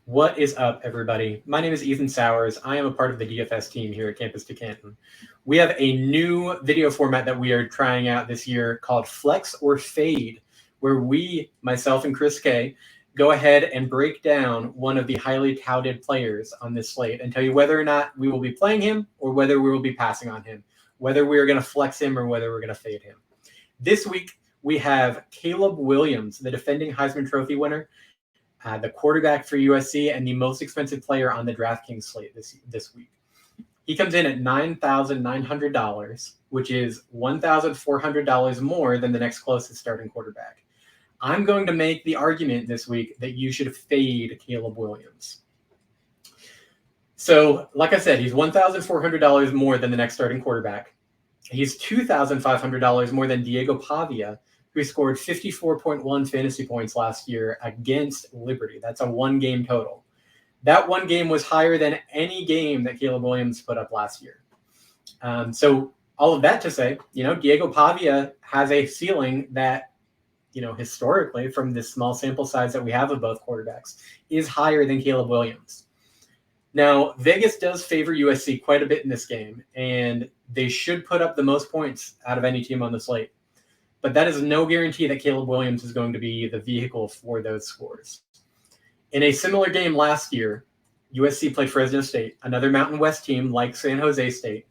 What is up, everybody? My name is Ethan Sauers. I am a part of the DFS team here at Campus to Canton. We have a new video format that we are trying out this year called Flex or Fade, where we, myself and Chris K, go ahead and break down one of the highly touted players on this slate and tell you whether or not we will be playing him or whether we will be passing on him, whether we are going to flex him or whether we're going to fade him. This week, we have Caleb Williams, the defending Heisman Trophy winner, the quarterback for USC, and the most expensive player on the DraftKings slate this week. He comes in at $9,900, which is $1,400 more than the next closest starting quarterback. I'm going to make the argument this week that you should fade Caleb Williams. So, like I said, he's $1,400 more than the next starting quarterback. He's $2,500 more than Diego Pavia, who scored 54.1 fantasy points last year against Liberty. That's a one-game total. That one game was higher than any game that Caleb Williams put up last year. So all of that to say, Diego Pavia has a ceiling that, historically, from this small sample size that we have of both quarterbacks, is higher than Caleb Williams. Now, Vegas does favor USC quite a bit in this game, and they should put up the most points out of any team on the slate. But that is no guarantee that Caleb Williams is going to be the vehicle for those scores. In a similar game last year, USC played Fresno State, another Mountain West team like San Jose State,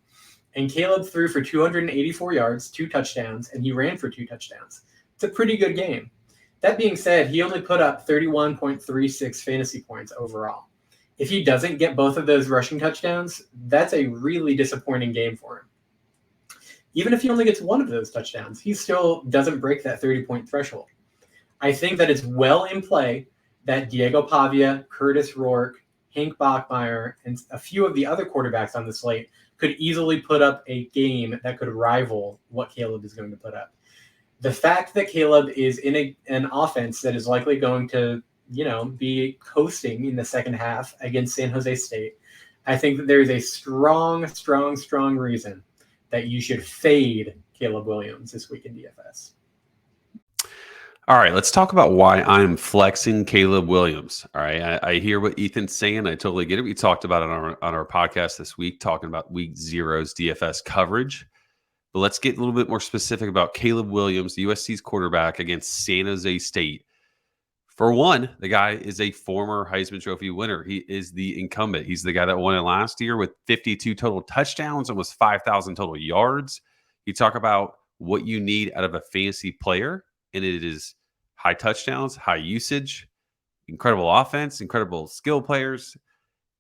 and Caleb threw for 284 yards, 2 touchdowns, and he ran for 2 touchdowns. It's a pretty good game. That being said, he only put up 31.36 fantasy points overall. If he doesn't get both of those rushing touchdowns, that's a really disappointing game for him. Even if he only gets one of those touchdowns, he still doesn't break that 30-point threshold. I think that it's well in play that Diego Pavia, Curtis Rourke, Hank Bachmeier, and a few of the other quarterbacks on the slate could easily put up a game that could rival what Caleb is going to put up. The fact that Caleb is in an offense that is likely going to, be coasting in the second half against San Jose State, I think that there is a strong reason that you should fade Caleb Williams this week in DFS. All right, let's talk about why I'm flexing Caleb Williams. All right, I hear what Ethan's saying. I totally get it. We talked about it on our podcast this week, talking about Week 0's DFS coverage. But let's get a little bit more specific about Caleb Williams, USC's quarterback, against San Jose State. For one, the guy is a former Heisman Trophy winner. He is the incumbent. He's the guy that won it last year with 52 total touchdowns, almost 5,000 total yards. You talk about what you need out of a fantasy player, and it is high touchdowns, high usage, incredible offense, incredible skill players.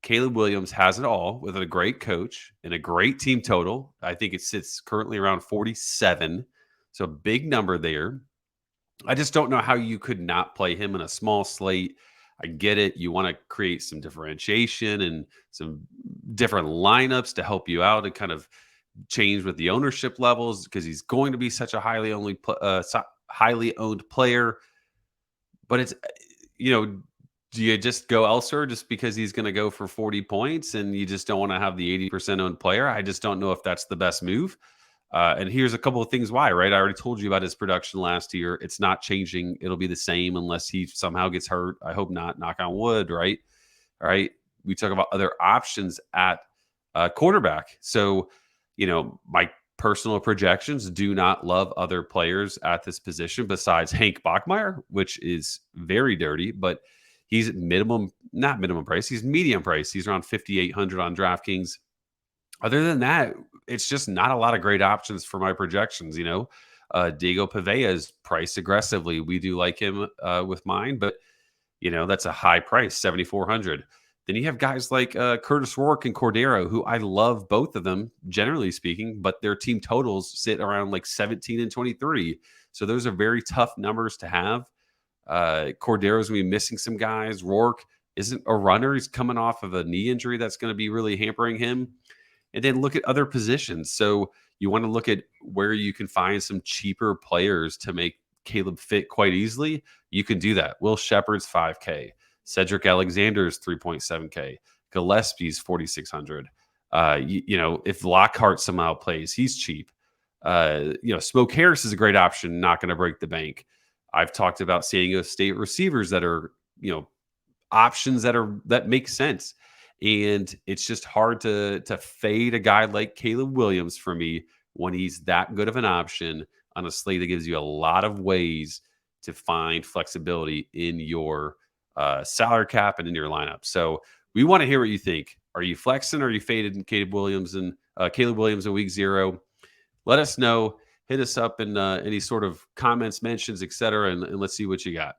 Caleb Williams has it all with a great coach and a great team total. I think it sits currently around 47, so a big number there. I just don't know how you could not play him in a small slate. I get it. You want to create some differentiation and some different lineups to help you out and kind of change with the ownership levels because he's going to be such a highly owned player. But it's, do you just go elsewhere just because he's going to go for 40 points and you just don't want to have the 80% owned player? I just don't know if that's the best move. And here's a couple of things why, right? I already told you about his production last year. It's not changing. It'll be the same unless he somehow gets hurt. I hope not. Knock on wood, right? All right. We talk about other options at quarterback. So, my personal projections do not love other players at this position besides Hank Bachmeier, which is very dirty, but he's not minimum price. He's medium price. He's around 5,800 on DraftKings. Other than that, it's just not a lot of great options for my projections. Diego Pavia is priced aggressively. We do like him with mine, but that's a high price, 7,400. Then you have guys like Curtis Rourke and Cordero, who I love both of them, generally speaking, but their team totals sit around like 17 and 23. So those are very tough numbers to have. Cordero's going to be missing some guys. Rourke isn't a runner. He's coming off of a knee injury that's going to be really hampering him. And then look at other positions. So you want to look at where you can find some cheaper players to make Caleb fit quite easily. You can do that. Will Shepard's $5K. Cedric Alexander's $3.7K. Gillespie's $4,600. If Lockhart somehow plays, he's cheap. Smoke Harris is a great option, not going to break the bank. I've talked about San Diego State receivers that are, options that make sense. And it's just hard to fade a guy like Caleb Williams for me when he's that good of an option on a slate that gives you a lot of ways to find flexibility in your salary cap and in your lineup. So we want to hear what you think. Are you flexing? Or are you faded in Caleb Williams in week 0? Let us know. Hit us up in any sort of comments, mentions, etc., and let's see what you got.